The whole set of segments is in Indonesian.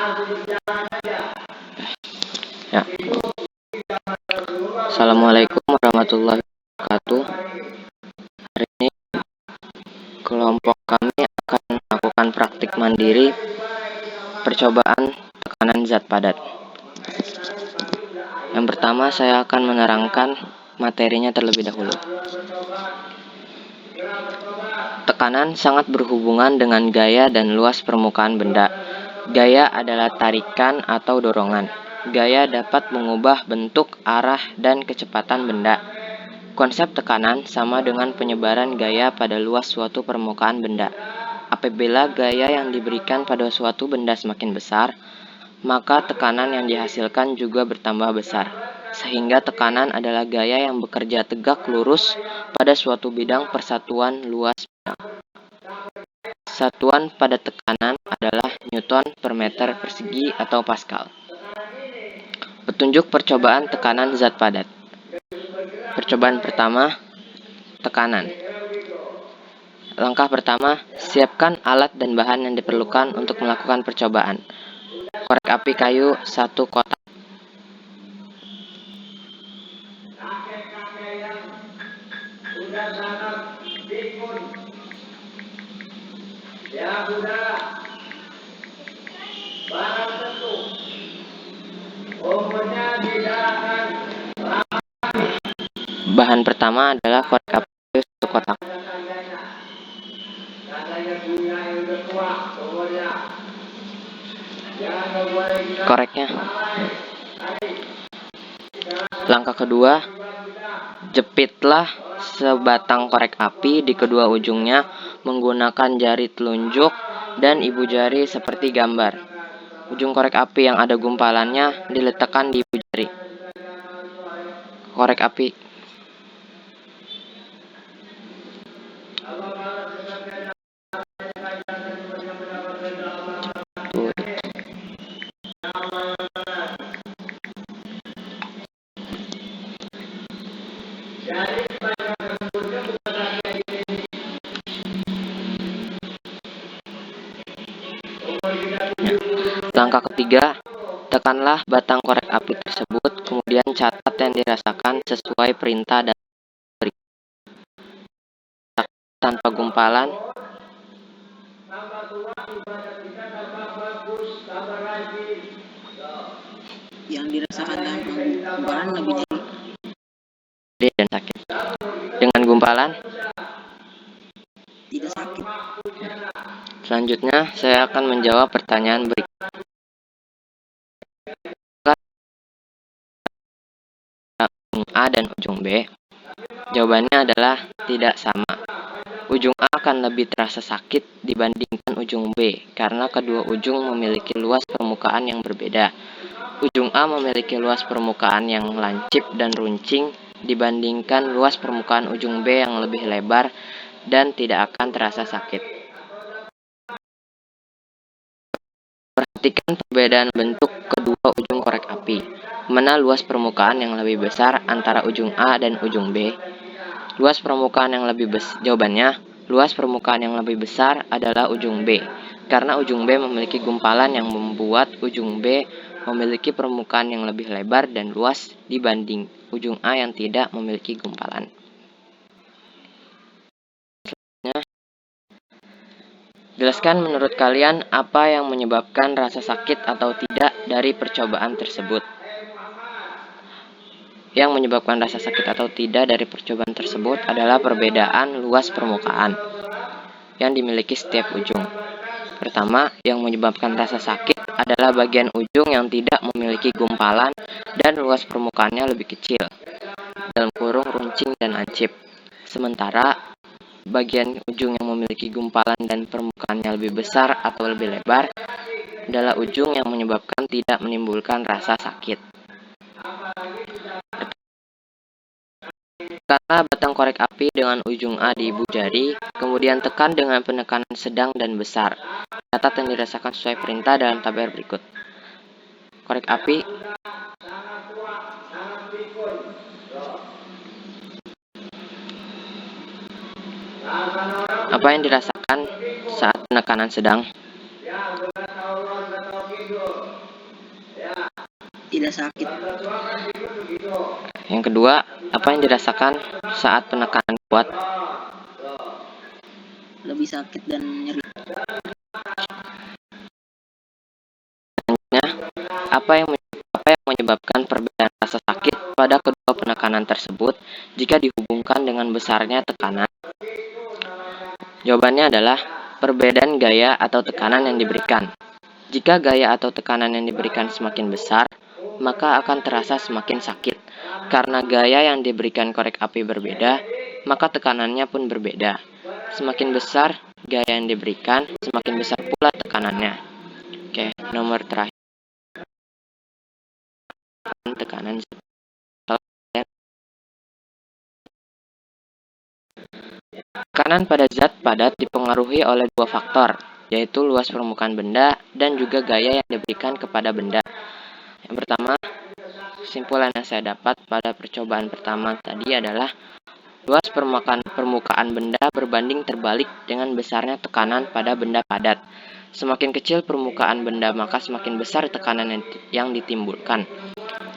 Ya. Assalamualaikum warahmatullahi wabarakatuh. Hari ini kelompok kami akan melakukan praktik mandiri percobaan tekanan zat padat. Yang pertama, saya akan menerangkan materinya terlebih dahulu. Tekanan sangat berhubungan dengan gaya dan luas permukaan benda. Gaya adalah tarikan atau dorongan. Gaya dapat mengubah bentuk, arah, dan kecepatan benda. Konsep tekanan sama dengan penyebaran gaya pada luas suatu permukaan benda. Apabila gaya yang diberikan pada suatu benda semakin besar, maka tekanan yang dihasilkan juga bertambah besar. Sehingga tekanan adalah gaya yang bekerja tegak lurus pada suatu bidang persatuan luas bidang. Satuan pada tekanan adalah Newton per meter persegi atau Pascal. Petunjuk percobaan tekanan zat padat. Percobaan pertama, tekanan. Langkah pertama, siapkan alat dan bahan yang diperlukan untuk melakukan percobaan. Korek api kayu 1 kotak. Bahan pertama adalah korek api kayu 1 kotak. Koreknya. Langkah kedua, jepitlah sebatang korek api di kedua ujungnya menggunakan jari telunjuk dan ibu jari seperti gambar. Ujung korek api yang ada gumpalannya diletakkan di ibu jari. Korek api. Langkah ketiga, tekanlah batang korek api tersebut, kemudian catat yang dirasakan sesuai perintah dan tanpa gumpalan. Yang dirasakan dalam gumpalan lebih nyeri dan sakit. Dengan gumpalan tidak sakit. Selanjutnya, saya akan menjawab pertanyaan berikut. Ujung A dan ujung B? Jawabannya adalah tidak sama. Ujung A akan lebih terasa sakit dibandingkan ujung B, karena kedua ujung memiliki luas permukaan yang berbeda. Ujung A memiliki luas permukaan yang lancip dan runcing dibandingkan luas permukaan ujung B yang lebih lebar dan tidak akan terasa sakit. Perhatikan perbedaan bentuk kedua ujung korek api. Mana luas permukaan yang lebih besar antara ujung A dan ujung B? Luas permukaan yang lebih besar. Jawabannya, luas permukaan yang lebih besar adalah ujung B, karena ujung B memiliki gumpalan yang membuat ujung B memiliki permukaan yang lebih lebar dan luas dibanding ujung A yang tidak memiliki gumpalan. Jelaskan menurut kalian apa yang menyebabkan rasa sakit atau tidak dari percobaan tersebut. Yang menyebabkan rasa sakit atau tidak dari percobaan tersebut adalah perbedaan luas permukaan yang dimiliki setiap ujung. Pertama, yang menyebabkan rasa sakit adalah bagian ujung yang tidak memiliki gumpalan dan luas permukaannya lebih kecil, dalam kurung runcing dan lancip. Sementara bagian ujung yang memiliki gumpalan dan permukaannya lebih besar atau lebih lebar adalah ujung yang menyebabkan tidak menimbulkan rasa sakit. Tekanlah batang korek api dengan ujung A di ibu jari, kemudian tekan dengan penekanan sedang dan besar. Catat yang dirasakan sesuai perintah dalam tabel berikut. Korek api. Apa yang dirasakan saat penekanan sedang? Tidak sakit. Yang kedua, apa yang dirasakan saat penekanan kuat? Lebih sakit dan nyeri. Apa yang menyebabkan perbedaan rasa sakit pada kedua penekanan tersebut jika dihubungkan dengan besarnya tekanan? Jawabannya adalah perbedaan gaya atau tekanan yang diberikan. Jika gaya atau tekanan yang diberikan semakin besar, maka akan terasa semakin sakit. Karena gaya yang diberikan korek api berbeda, maka tekanannya pun berbeda. Semakin besar gaya yang diberikan, semakin besar pula tekanannya. Oke, nomor terakhir, tekanan. Tekanan pada zat padat dipengaruhi oleh dua faktor, yaitu luas permukaan benda dan juga gaya yang diberikan kepada benda. Yang pertama, kesimpulan yang saya dapat pada percobaan pertama tadi adalah luas permukaan benda berbanding terbalik dengan besarnya tekanan pada benda padat. Semakin kecil permukaan benda, maka semakin besar tekanan yang ditimbulkan.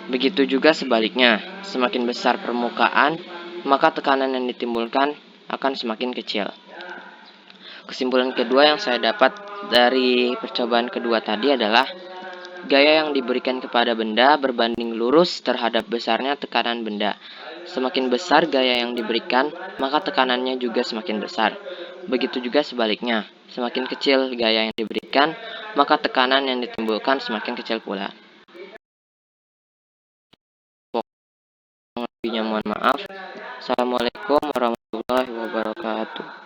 Begitu juga sebaliknya, semakin besar permukaan, maka tekanan yang ditimbulkan akan semakin kecil. Kesimpulan kedua yang saya dapat dari percobaan kedua tadi adalah gaya yang diberikan kepada benda berbanding lurus terhadap besarnya tekanan benda. Semakin besar gaya yang diberikan, maka tekanannya juga semakin besar. Begitu juga sebaliknya, semakin kecil gaya yang diberikan, maka tekanan yang ditimbulkan semakin kecil pula. Lebihnya mohon maaf. Assalamualaikum warahmatullahi wabarakatuh.